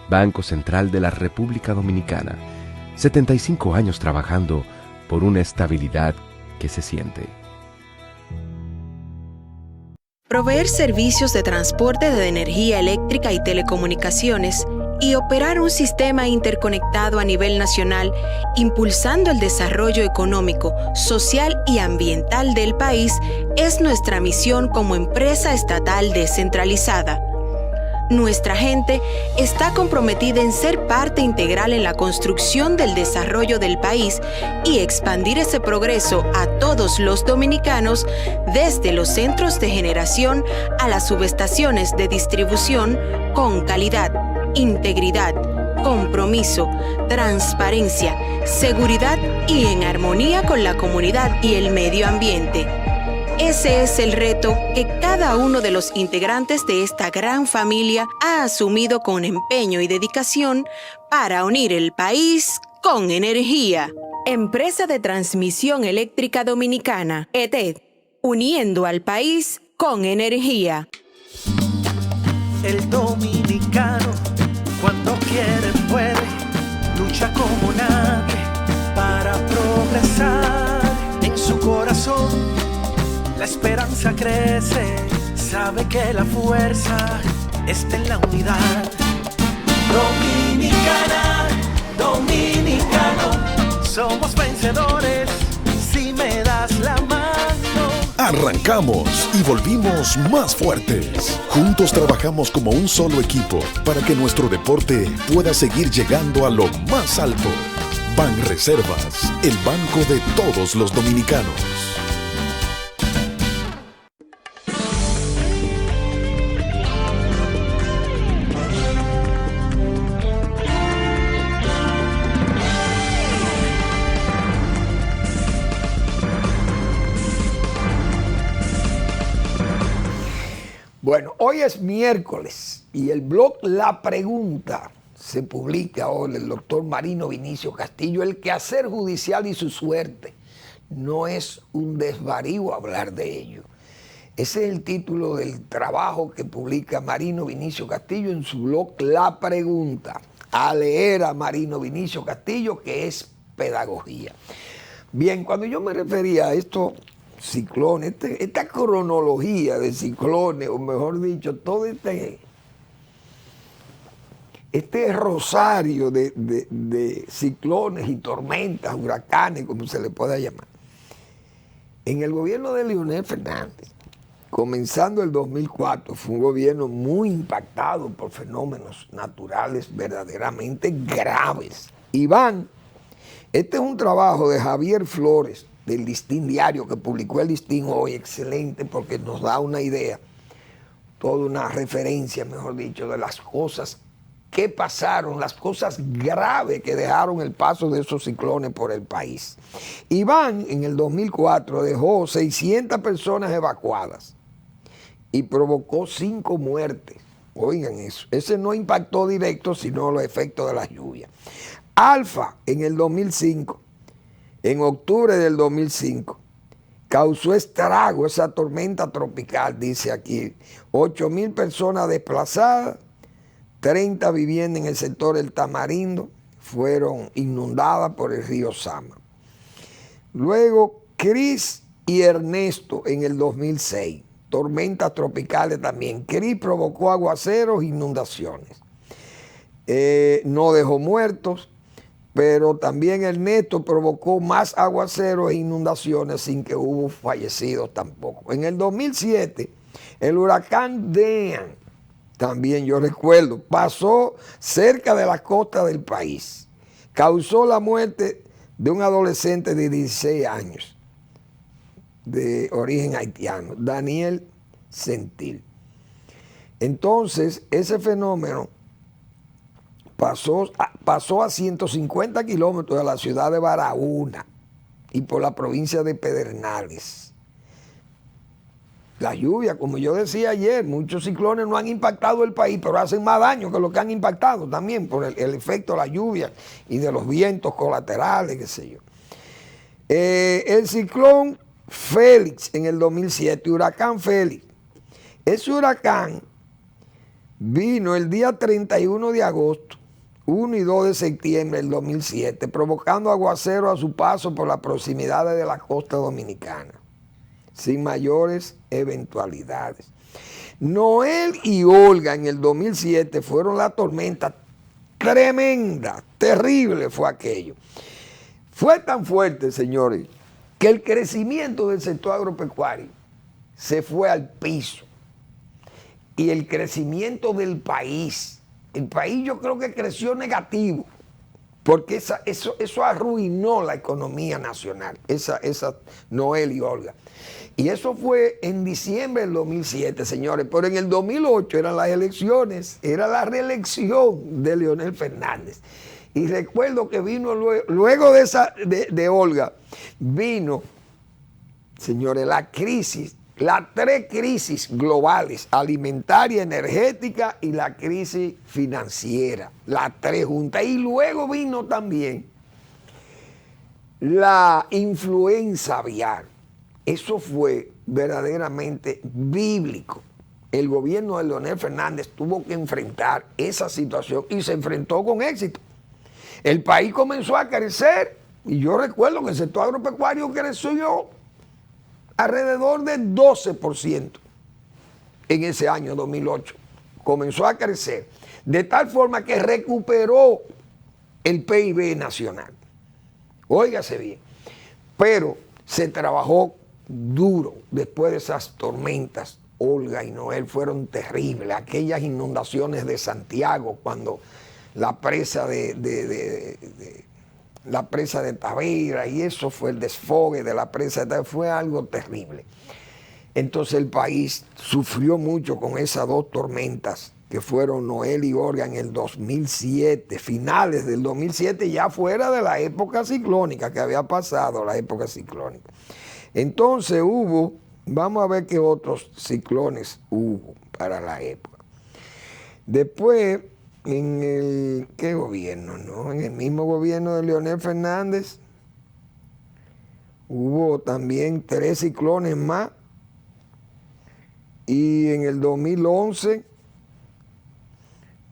Banco Central de la República Dominicana, 75 años trabajando por una estabilidad que se siente. Proveer servicios de transporte de energía eléctrica y telecomunicaciones y operar un sistema interconectado a nivel nacional, impulsando el desarrollo económico, social y ambiental del país, es nuestra misión como empresa estatal descentralizada. Nuestra gente está comprometida en ser parte integral en la construcción del desarrollo del país y expandir ese progreso a todos los dominicanos, desde los centros de generación a las subestaciones de distribución, con calidad, integridad, compromiso, transparencia, seguridad y en armonía con la comunidad y el medio ambiente. Ese es el reto que cada uno de los integrantes de esta gran familia ha asumido con empeño y dedicación para unir el país con energía. Empresa de Transmisión Eléctrica Dominicana, ETED, uniendo al país con energía. El dominicano, cuando quiere puede, lucha como nadie para progresar. En su corazón la esperanza crece, sabe que la fuerza está en la unidad. Dominicana, dominicano, somos vencedores si me das la mano. Arrancamos y volvimos más fuertes. Juntos trabajamos como un solo equipo para que nuestro deporte pueda seguir llegando a lo más alto. Banreservas, el banco de todos los dominicanos. Bueno, hoy es miércoles y el blog La Pregunta se publica hoy el doctor Marino Vinicio Castillo. El quehacer judicial y su suerte. No es un desvarío hablar de ello. Ese es el título del trabajo que publica Marino Vinicio Castillo en su blog La Pregunta. A leer a Marino Vinicio Castillo, que es pedagogía. Bien, cuando yo me refería a esto, ciclones, esta cronología de ciclones, o mejor dicho, todo este rosario de ciclones y tormentas, huracanes, como se le pueda llamar. En el gobierno de Leonel Fernández, comenzando el 2004, fue un gobierno muy impactado por fenómenos naturales verdaderamente graves. Iván, este es un trabajo de Javier Flores, del Listín Diario, que publicó el Listín hoy, excelente, porque nos da una idea, toda una referencia, mejor dicho, de las cosas que pasaron, las cosas graves que dejaron el paso de esos ciclones por el país. Iván, en el 2004, dejó 600 personas evacuadas y provocó 5 muertes. Oigan eso, ese no impactó directo, sino los efectos de las lluvias. Alfa, en el 2005, en octubre del 2005, causó estrago esa tormenta tropical, dice aquí. 8,000 personas desplazadas, 30 viviendas en el sector del Tamarindo fueron inundadas por el río Sama. Luego, Cris y Ernesto en el 2006, tormentas tropicales también. Cris provocó aguaceros e inundaciones. No dejó muertos, pero también Ernesto provocó más aguaceros e inundaciones sin que hubo fallecidos tampoco. En el 2007, el huracán Dean, también yo recuerdo, pasó cerca de la costa del país. Causó la muerte de un adolescente de 16 años, de origen haitiano, Daniel Sentil. Entonces, ese fenómeno pasó a 150 kilómetros de la ciudad de Barahona y por la provincia de Pedernales. La lluvia, como yo decía ayer, muchos ciclones no han impactado el país, pero hacen más daño que lo que han impactado también por el efecto de la lluvia y de los vientos colaterales, qué sé yo. El ciclón Félix en el 2007, huracán Félix. Ese huracán vino el día 31 de agosto, 1 y 2 de septiembre del 2007, provocando aguacero a su paso por las proximidades de la costa dominicana, sin mayores eventualidades. Noel y Olga en el 2007 fueron las tormentas tremenda, terrible fue aquello. Fue tan fuerte, señores, que el crecimiento del sector agropecuario se fue al piso. Y el crecimiento del país, el país yo creo que creció negativo, porque eso arruinó la economía nacional, esa Noel y Olga. Y eso fue en diciembre del 2007, señores, pero en el 2008 eran las elecciones, era la reelección de Leonel Fernández. Y recuerdo que vino luego de Olga, vino, señores, la crisis, las tres crisis globales, alimentaria, energética y la crisis financiera, las tres juntas. Y luego vino también la influenza aviar. Eso fue verdaderamente bíblico. El gobierno de Leonel Fernández tuvo que enfrentar esa situación y se enfrentó con éxito. El país comenzó a crecer y yo recuerdo que el sector agropecuario creció alrededor del 12% en ese año 2008. Comenzó a crecer de tal forma que recuperó el PIB nacional. Óigase bien, pero se trabajó duro después de esas tormentas. Olga y Noel fueron terribles, aquellas inundaciones de Santiago cuando la presa la presa de Tavera, y eso fue el desfogue de la presa de Tavera, fue algo terrible. Entonces el país sufrió mucho con esas dos tormentas que fueron Noel y Olga en el 2007, finales del 2007, ya fuera de la época ciclónica que había pasado, la época ciclónica. Entonces hubo, vamos a ver qué otros ciclones hubo para la época. Después, en el, ¿qué gobierno? ¿No? En el mismo gobierno de Leonel Fernández hubo también 3 ciclones más. Y en el 2011,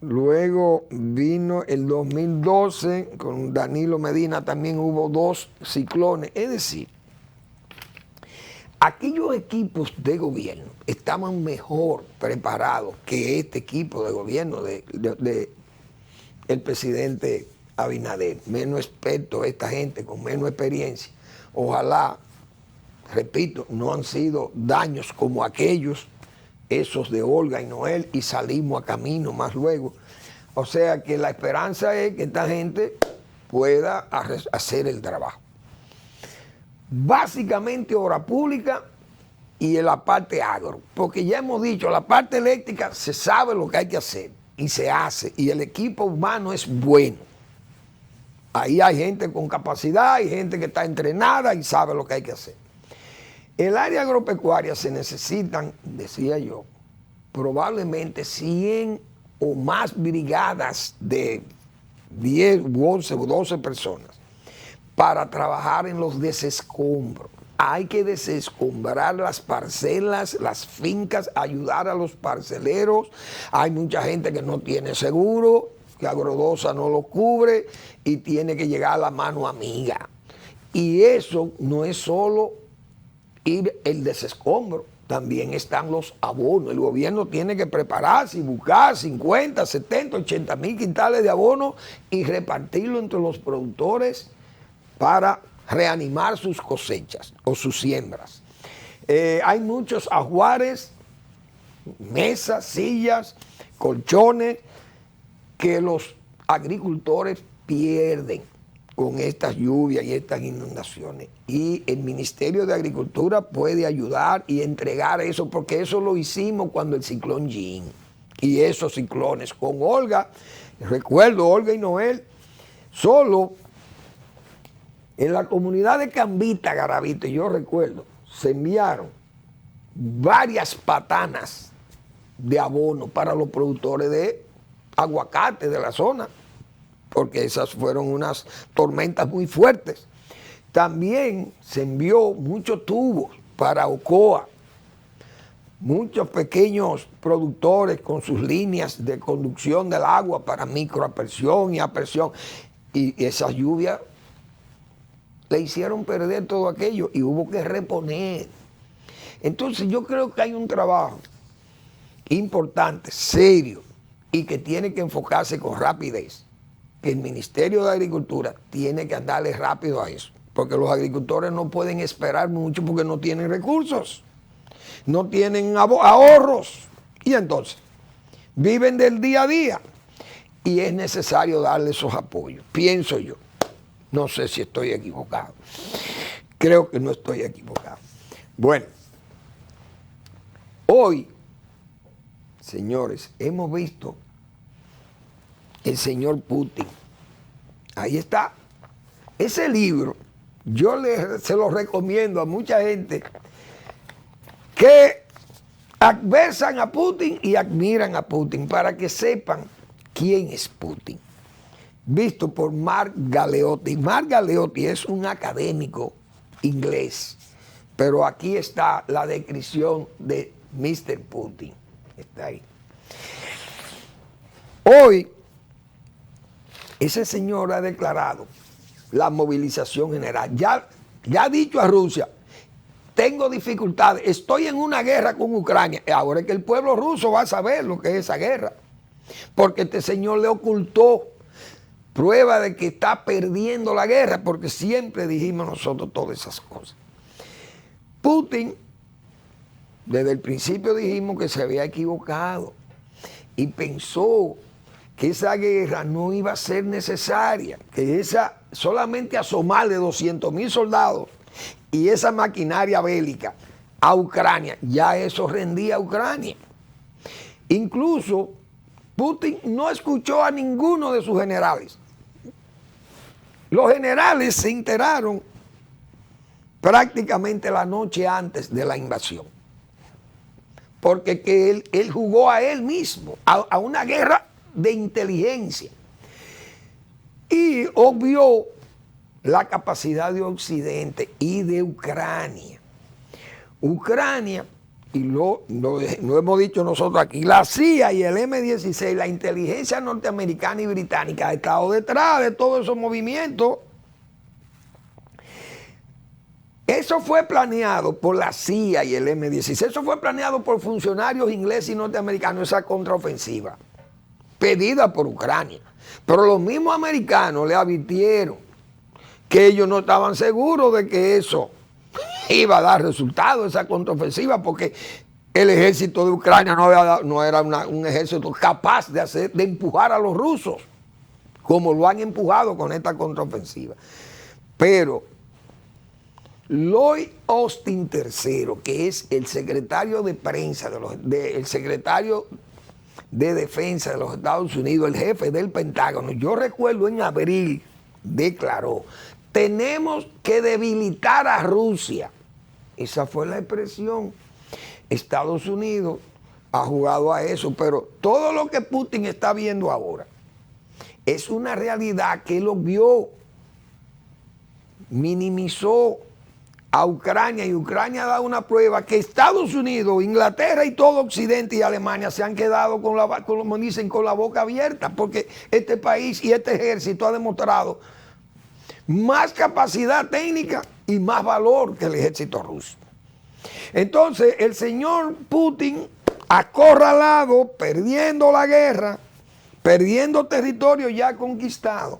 luego vino el 2012, con Danilo Medina también hubo 2 ciclones. Es decir, aquellos equipos de gobierno estaban mejor preparados que este equipo de gobierno de el presidente Abinader. Menos experto esta gente, con menos experiencia. Ojalá, repito, no han sido daños como aquellos, esos de Olga y Noel, y salimos a camino más luego. O sea que la esperanza es que esta gente pueda hacer el trabajo. Básicamente obra pública y en la parte agro, porque ya hemos dicho, la parte eléctrica se sabe lo que hay que hacer y se hace, y el equipo humano es bueno. Ahí hay gente con capacidad, hay gente que está entrenada y sabe lo que hay que hacer. El área agropecuaria se necesitan, decía yo, probablemente 100 o más brigadas de 10, 11 o 12 personas para trabajar en los desescombros. Hay que desescombrar las parcelas, las fincas, ayudar a los parceleros. Hay mucha gente que no tiene seguro, que Agrodosa no lo cubre y tiene que llegar a la mano amiga. Y eso no es solo ir el desescombro, también están los abonos. El gobierno tiene que prepararse y buscar 50, 70, 80 mil quintales de abono y repartirlo entre los productores para reanimar sus cosechas o sus siembras. Hay muchos ajuares, mesas, sillas, colchones que los agricultores pierden con estas lluvias y estas inundaciones. Y el Ministerio de Agricultura puede ayudar y entregar eso, porque eso lo hicimos cuando el ciclón Jean. Y esos ciclones con Olga, recuerdo Olga y Noel, solo en la comunidad de Cambita, Garavito, yo recuerdo, se enviaron varias patanas de abono para los productores de aguacate de la zona, porque esas fueron unas tormentas muy fuertes. También se envió muchos tubos para Ocoa, muchos pequeños productores con sus líneas de conducción del agua para microaspersión y aspersión, y esas lluvias le hicieron perder todo aquello y hubo que reponer. Entonces yo creo que hay un trabajo importante, serio, y que tiene que enfocarse con rapidez que el Ministerio de Agricultura tiene que andarle rápido a eso, porque los agricultores no pueden esperar mucho porque no tienen recursos, no tienen ahorros, y entonces viven del día a día, y es necesario darle esos apoyos, pienso yo. No sé si estoy equivocado, creo que no estoy equivocado. Bueno, hoy, señores, hemos visto el señor Putin. Ahí está. Ese libro, yo se lo recomiendo a mucha gente que adversan a Putin y admiran a Putin para que sepan quién es Putin. Visto por Mark Galeotti. Mark Galeotti es un académico inglés, pero aquí está la descripción de Mr. Putin. Está ahí. Hoy, ese señor ha declarado la movilización general. Ya ha dicho a Rusia, tengo dificultades, estoy en una guerra con Ucrania. Ahora es que el pueblo ruso va a saber lo que es esa guerra, porque este señor le ocultó prueba de que está perdiendo la guerra, porque siempre dijimos nosotros todas esas cosas. Putin, desde el principio dijimos que se había equivocado y pensó que esa guerra no iba a ser necesaria, que solamente asomarle 200,000 soldados y esa maquinaria bélica a Ucrania, ya eso rendía a Ucrania. Incluso Putin no escuchó a ninguno de sus generales. Los generales se enteraron prácticamente la noche antes de la invasión, porque que él jugó a él mismo, a una guerra de inteligencia, y obvió la capacidad de Occidente y de Ucrania. Ucrania, y lo hemos dicho nosotros aquí, la CIA y el M-16, la inteligencia norteamericana y británica ha estado detrás de todos esos movimientos. Eso fue planeado por la CIA y el M-16, eso fue planeado por funcionarios ingleses y norteamericanos, esa contraofensiva pedida por Ucrania. Pero los mismos americanos le advirtieron que ellos no estaban seguros de que eso iba a dar resultado, esa contraofensiva, porque el ejército de Ucrania no era un ejército capaz de empujar a los rusos, como lo han empujado con esta contraofensiva. Pero Lloyd Austin III, que es el secretario de prensa, el secretario de defensa de los Estados Unidos, el jefe del Pentágono, yo recuerdo en abril, declaró: tenemos que debilitar a Rusia. Esa fue la expresión. Estados Unidos ha jugado a eso, pero todo lo que Putin está viendo ahora es una realidad que él lo vio, minimizó a Ucrania, y Ucrania ha dado una prueba que Estados Unidos, Inglaterra y todo Occidente y Alemania se han quedado con la boca abierta, porque este país y este ejército ha demostrado más capacidad técnica y más valor que el ejército ruso. Entonces el señor Putin, acorralado, perdiendo la guerra, perdiendo territorio ya conquistado,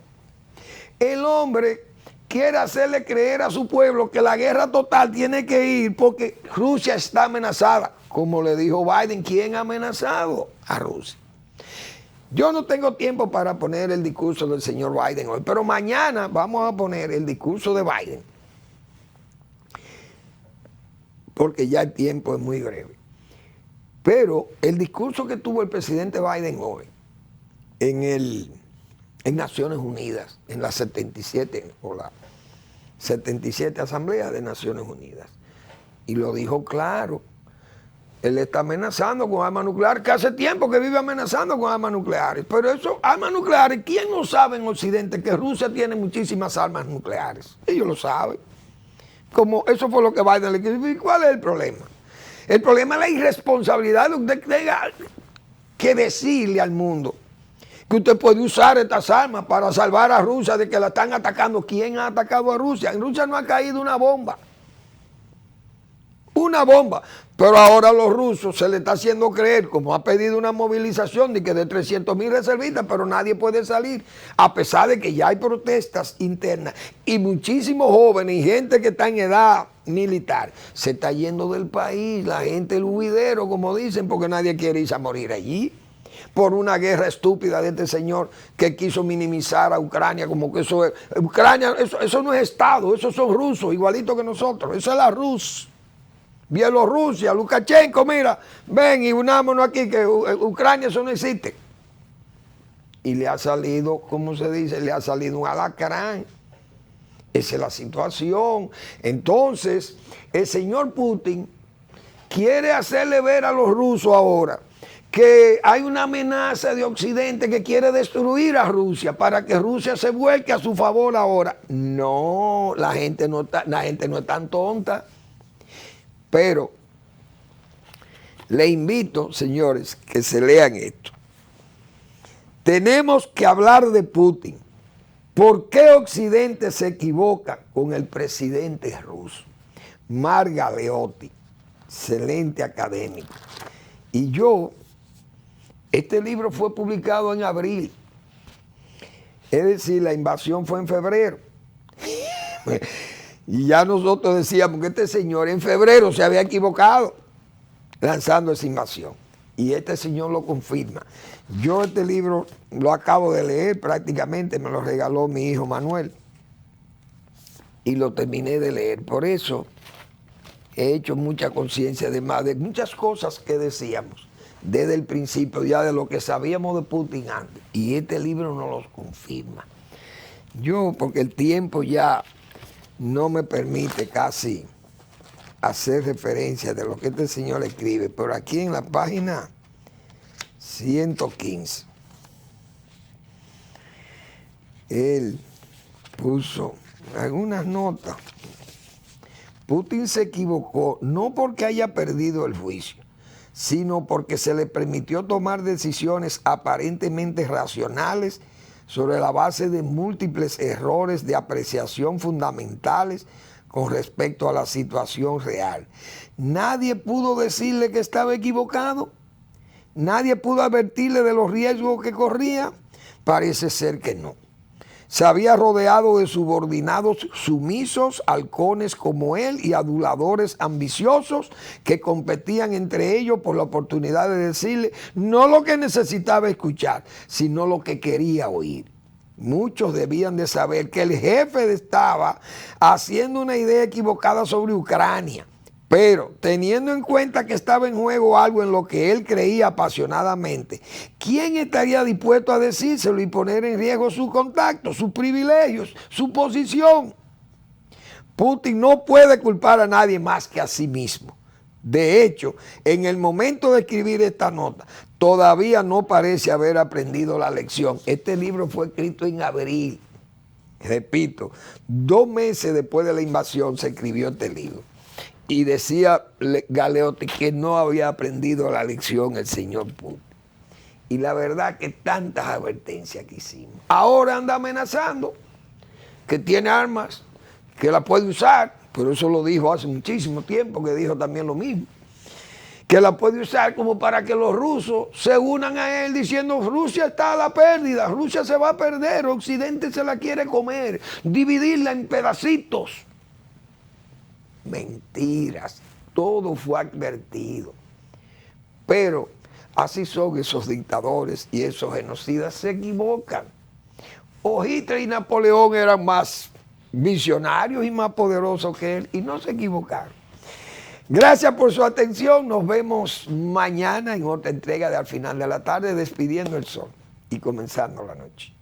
el hombre quiere hacerle creer a su pueblo que la guerra total tiene que ir porque Rusia está amenazada. Como le dijo Biden, ¿quién ha amenazado a Rusia? Yo no tengo tiempo para poner el discurso del señor Biden hoy, pero mañana vamos a poner el discurso de Biden, porque ya el tiempo es muy breve. Pero el discurso que tuvo el presidente Biden hoy en Naciones Unidas, en la 77 o la 77 Asamblea de Naciones Unidas, y lo dijo claro. Él está amenazando con armas nucleares, que hace tiempo que vive amenazando con armas nucleares. Pero eso, armas nucleares, ¿quién no sabe en Occidente que Rusia tiene muchísimas armas nucleares? Ellos lo saben. Como eso fue lo que Biden le quiso. ¿Cuál es el problema? El problema es la irresponsabilidad de que usted tenga que decirle al mundo que usted puede usar estas armas para salvar a Rusia de que la están atacando. ¿Quién ha atacado a Rusia? En Rusia no ha caído una bomba. Una bomba. Pero ahora a los rusos se les está haciendo creer, como ha pedido una movilización de 300.000 reservistas, pero nadie puede salir, a pesar de que ya hay protestas internas y muchísimos jóvenes y gente que está en edad militar se está yendo del país, la gente el huidero, como dicen, porque nadie quiere irse a morir allí por una guerra estúpida de este señor que quiso minimizar a Ucrania, como que eso es, Ucrania, eso no es Estado, esos son rusos, igualitos que nosotros, eso es la Rus. Bielorrusia, Lukashenko, mira, ven y unámonos aquí, que Ucrania eso no existe. Y le ha salido, ¿cómo se dice? Le ha salido un alacrán. Esa es la situación. Entonces, el señor Putin quiere hacerle ver a los rusos ahora que hay una amenaza de Occidente que quiere destruir a Rusia para que Rusia se vuelque a su favor ahora. No, la gente no es tan tonta. Pero le invito, señores, que se lean esto. Tenemos que hablar de Putin. ¿Por qué Occidente se equivoca con el presidente ruso? Mark Galeotti, excelente académico. Y este libro fue publicado en abril. Es decir, la invasión fue en febrero. Y ya nosotros decíamos que este señor en febrero se había equivocado lanzando esa invasión. Y este señor lo confirma. Yo este libro lo acabo de leer prácticamente, me lo regaló mi hijo Manuel. Y lo terminé de leer. Por eso he hecho mucha conciencia de muchas cosas que decíamos desde el principio, ya de lo que sabíamos de Putin antes. Y este libro nos lo confirma. Porque el tiempo ya no me permite casi hacer referencia de lo que este señor escribe, pero aquí en la página 115, él puso algunas notas. Putin se equivocó no porque haya perdido el juicio, sino porque se le permitió tomar decisiones aparentemente racionales sobre la base de múltiples errores de apreciación fundamentales con respecto a la situación real. Nadie pudo decirle que estaba equivocado, nadie pudo advertirle de los riesgos que corría, parece ser que no. Se había rodeado de subordinados sumisos, halcones como él y aduladores ambiciosos que competían entre ellos por la oportunidad de decirle no lo que necesitaba escuchar, sino lo que quería oír. Muchos debían de saber que el jefe estaba haciendo una idea equivocada sobre Ucrania, pero teniendo en cuenta que estaba en juego algo en lo que él creía apasionadamente, ¿quién estaría dispuesto a decírselo y poner en riesgo sus contactos, sus privilegios, su posición? Putin no puede culpar a nadie más que a sí mismo. De hecho, en el momento de escribir esta nota, todavía no parece haber aprendido la lección. Este libro fue escrito en abril. Repito, 2 meses después de la invasión se escribió este libro. Y decía Galeotti que no había aprendido la lección el señor Putin. Y la verdad que tantas advertencias que hicimos. Ahora anda amenazando que tiene armas, que la puede usar, pero eso lo dijo hace muchísimo tiempo, que dijo también lo mismo. Que la puede usar como para que los rusos se unan a él diciendo Rusia está a la pérdida, Rusia se va a perder, Occidente se la quiere comer, dividirla en pedacitos. Mentiras, todo fue advertido. Pero así son esos dictadores y esos genocidas, se equivocan. O Hitler y Napoleón eran más visionarios y más poderosos que él y no se equivocaron. Gracias por su atención, nos vemos mañana en otra entrega de Al Final de la Tarde, despidiendo el sol y comenzando la noche.